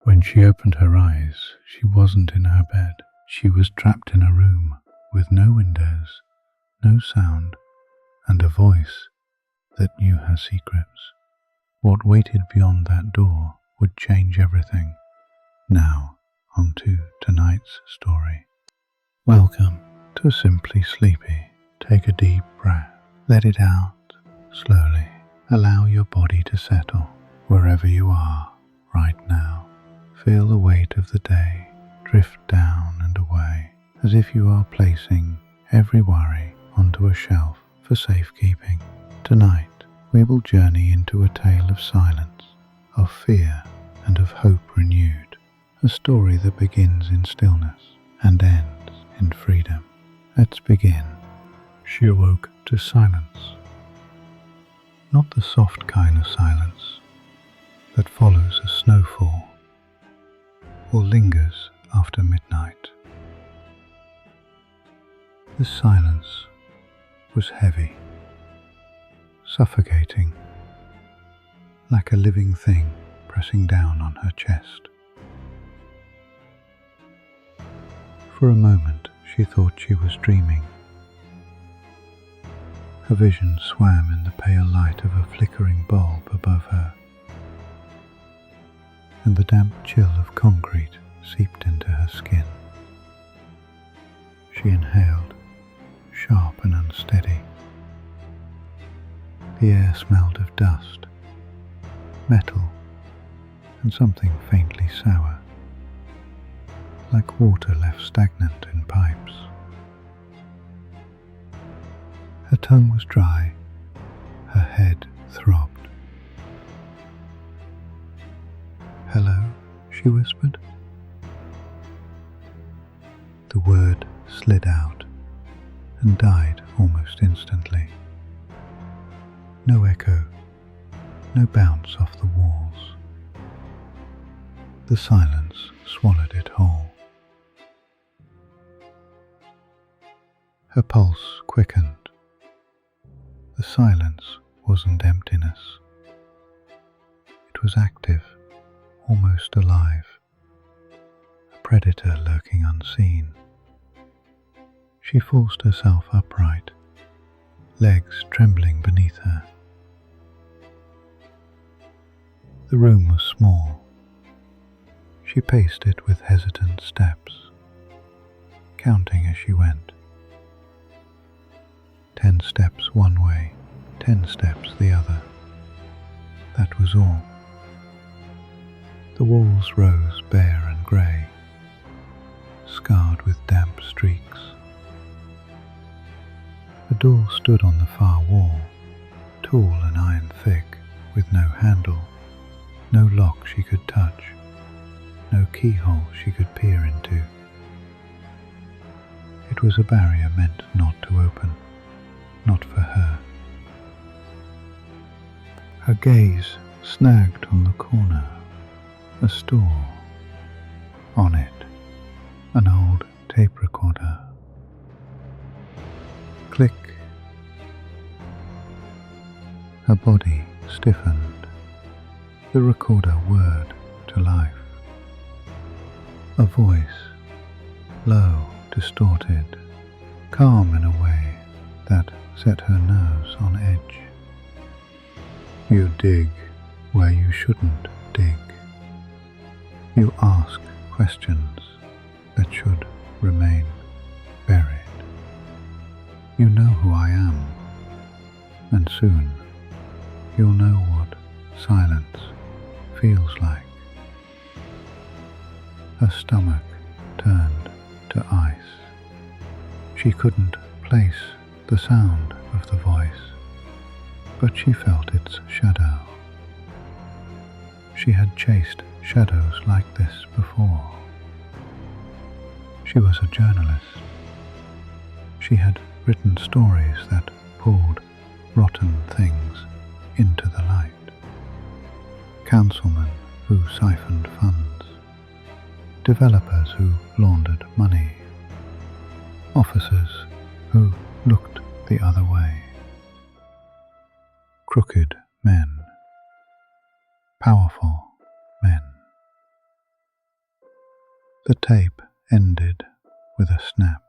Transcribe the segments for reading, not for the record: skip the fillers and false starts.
When she opened her eyes, she wasn't in her bed. She was trapped in a room with no windows, no sound, and a voice that knew her secrets. What waited beyond that door would change everything. Now, on to tonight's story. Welcome to Simply Sleepy. Take a deep breath. Let it out slowly. Allow your body to settle wherever you are right now. Feel the weight of the day drift down and away, as if you are placing every worry onto a shelf for safekeeping. Tonight, we will journey into a tale of silence, of fear, and of hope renewed. A story that begins in stillness and ends in freedom. Let's begin. She awoke to silence. Not the soft kind of silence that follows a snowfall or lingers after midnight. This silence was heavy, suffocating, like a living thing pressing down on her chest. For a moment she thought she was dreaming. Her vision swam in the pale light of a flickering bulb above her, and the damp chill of concrete seeped into her skin. She inhaled, sharp and unsteady. The air smelled of dust, metal, and something faintly sour, like water left stagnant in pipes. Her tongue was dry, her head throbbed. "Hello," she whispered. The word slid out and died almost instantly. No echo, no bounce off the walls. The silence swallowed it whole. Her pulse quickened. The silence wasn't emptiness. It was active, almost alive, a predator lurking unseen. She forced herself upright, legs trembling beneath her. The room was small. She paced it with hesitant steps, counting as she went. 10 steps one way, 10 steps the other. That was all. The walls rose bare and grey, scarred with damp streaks. A door stood on the far wall, tall and iron thick, with no handle, no lock she could touch, no keyhole she could peer into. It was a barrier meant not to open, not for her. Her gaze snagged on the corner, a store. On it, an old tape recorder. Click. Her body stiffened. The recorder whirred to life. A voice, low, distorted, calm in a way that set her nerves on edge. You dig where you shouldn't dig. You ask questions that should remain buried. You know who I am, and soon you'll know what silence feels like. Her stomach turned to ice. She couldn't place the sound of the voice, but she felt its shadow. She had chased shadows like this before. She was a journalist. She had written stories that pulled rotten things into the light. Councilmen who siphoned funds, developers who laundered money, officers who looked the other way, crooked men, powerful men. The tape ended with a snap,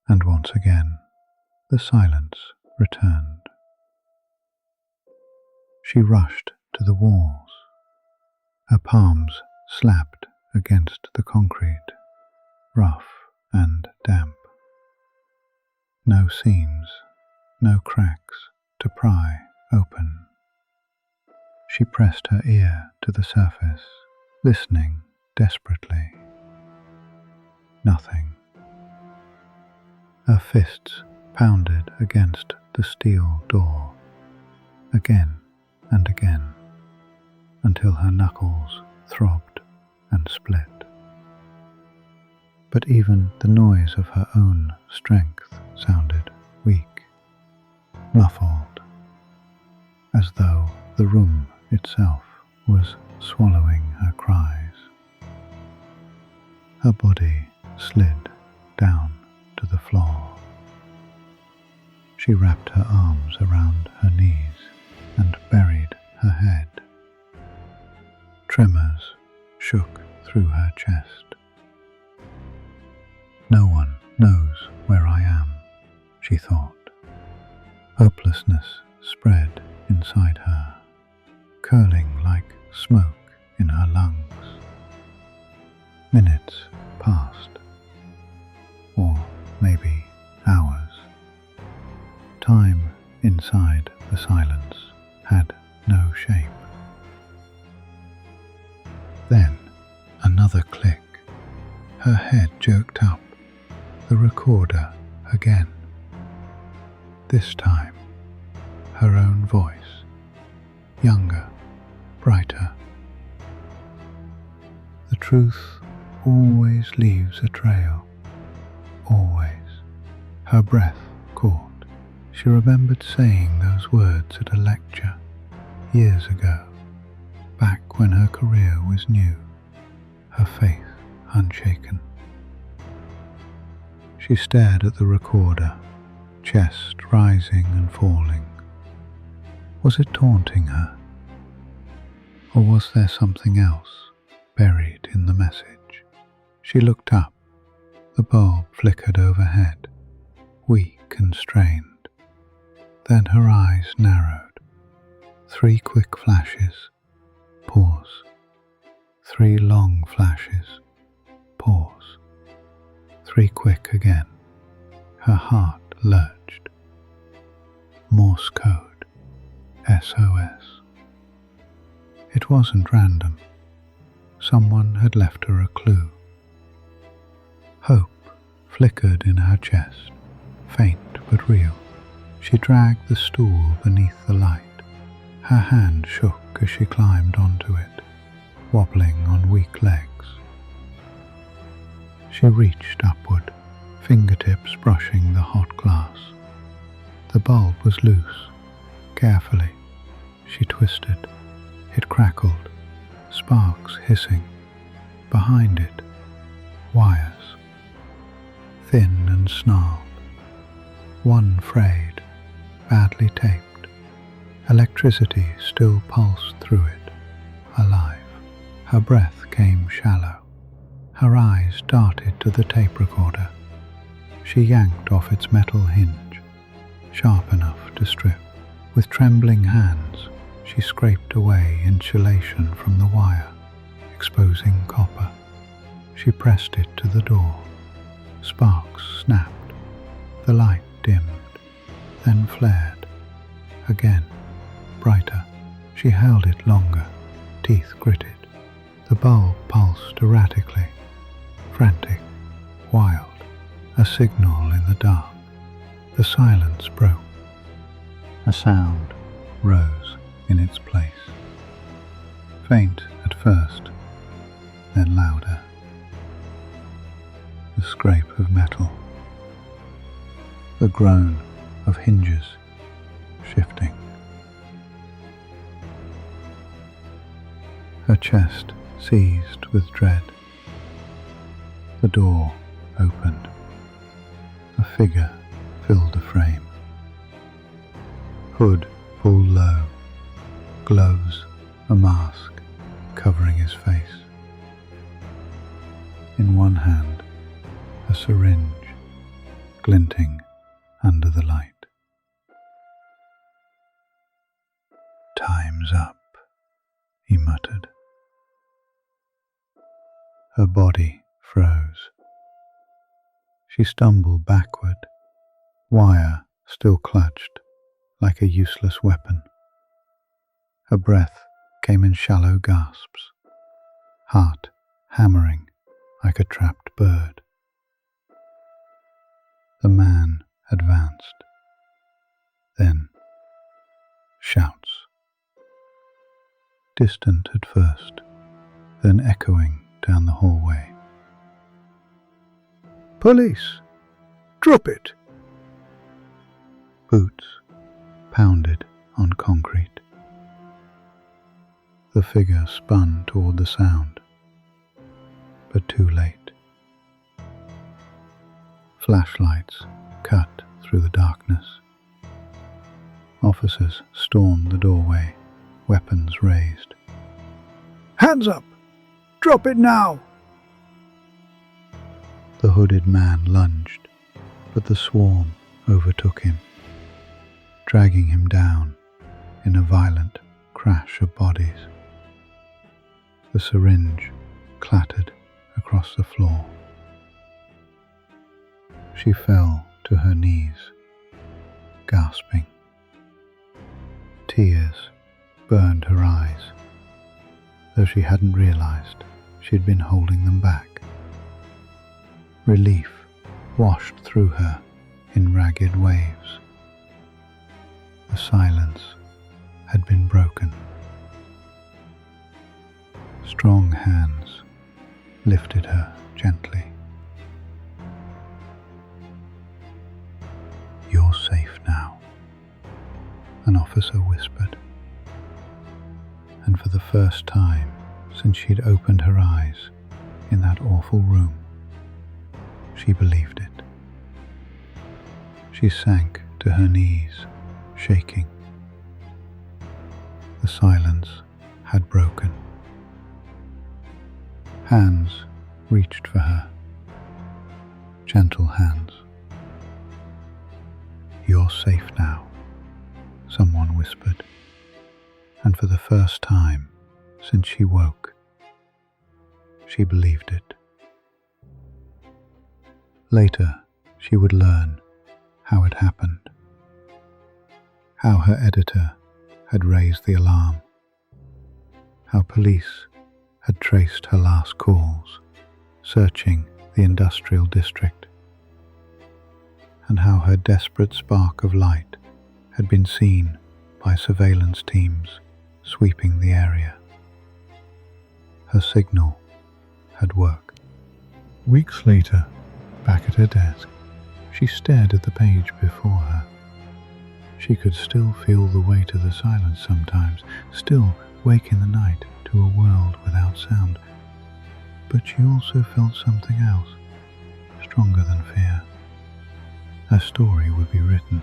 and once again the silence returned. She rushed to the walls. Her palms slapped against the concrete, rough and damp. No seams, no cracks to pry open. She pressed her ear to the surface, listening desperately. Nothing. Her fists pounded against the steel door, again and again, until her knuckles throbbed and split. But even the noise of her own strength sounded weak, muffled, as though the room itself was swallowing her cries. Her body slid down to the floor. She wrapped her arms around her knees and buried her head. Tremors shook through her chest. No one knows where I am, she thought. Hopelessness spread inside her, curling like smoke in her lungs. Minutes passed, or maybe hours. Time inside the silence had no shape. Then another click. Her head jerked up, the recorder again. This time, her own voice, younger, brighter. The truth always leaves a trail, always. Her breath caught. She remembered saying those words at a lecture years ago, back when her career was new, her faith unshaken. She stared at the recorder, chest rising and falling. Was it taunting her? Or was there something else buried in the message? She looked up. The bulb flickered overhead, weak and strained. Then her eyes narrowed. 3 quick flashes. Pause. 3 long flashes. Pause. 3 quick again. Her heart lurched. Morse code. SOS. It wasn't random. Someone had left her a clue. Hope flickered in her chest, faint but real. She dragged the stool beneath the light. Her hand shook as she climbed onto it, wobbling on weak legs. She reached upward, fingertips brushing the hot glass. The bulb was loose. Carefully, she twisted. It crackled, sparks hissing. Behind it, wires, thin and snarled. One frayed, badly taped. Electricity still pulsed through it, alive. Her breath came shallow. Her eyes darted to the tape recorder. She yanked off its metal hinge, sharp enough to strip. With trembling hands, she scraped away insulation from the wire, exposing copper. She pressed it to the door. Sparks snapped. The light dimmed, then flared. Again, brighter. She held it longer, teeth gritted. The bulb pulsed erratically, frantic, wild, a signal in the dark. The silence broke. A sound rose in its place, faint at first, then louder. The scrape of metal, the groan of hinges shifting. Her chest seized with dread. The door opened. A figure filled the frame. Hood pulled low, gloves, a mask covering his face. In one hand, a syringe glinting under the light. "Time's up," he muttered. Her body froze. She stumbled backward, wire still clutched like a useless weapon. Her breath came in shallow gasps, heart hammering like a trapped bird. The man advanced. Then shouts. Distant at first, then echoing down the hallway. "Police! Drop it!" Boots pounded on concrete. The figure spun toward the sound, but too late. Flashlights cut through the darkness. Officers stormed the doorway, weapons raised. "Hands up! Drop it now!" The hooded man lunged, but the swarm overtook him, dragging him down in a violent crash of bodies. The syringe clattered across the floor. She fell to her knees, gasping. Tears burned her eyes, though she hadn't realized she'd been holding them back. Relief washed through her in ragged waves. The silence had been broken. Strong hands lifted her gently. "You're safe now," an officer whispered. And for the first time since she'd opened her eyes in that awful room, she believed it. She sank to her knees, shaking. The silence had broken. Hands reached for her. Gentle hands. "You're safe now," someone whispered. And for the first time since she woke, she believed it. Later, she would learn how it happened. How her editor had raised the alarm. How police had traced her last calls, searching the industrial district. And how her desperate spark of light had been seen by surveillance teams sweeping the area. Her signal had worked. Weeks later, back at her desk, she stared at the page before her. She could still feel the weight of the silence sometimes, still wake in the night to a world without sound. But she also felt something else, stronger than fear. A story would be written,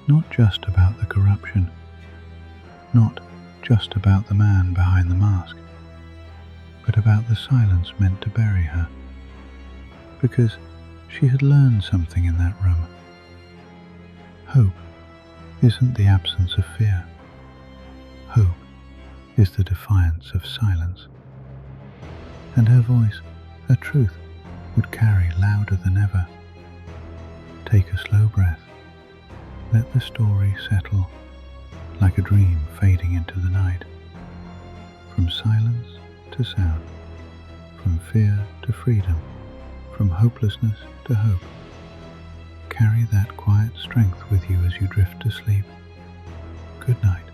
not just about the corruption, not just about the man behind the mask, but about the silence meant to bury her. Because she had learned something in that room. Hope isn't the absence of fear. Hope is the defiance of silence. And her voice, her truth, would carry louder than ever. Take a slow breath. Let the story settle like a dream fading into the night. From silence to sound, from fear to freedom, from hopelessness to hope. Carry that quiet strength with you as you drift to sleep. Good night.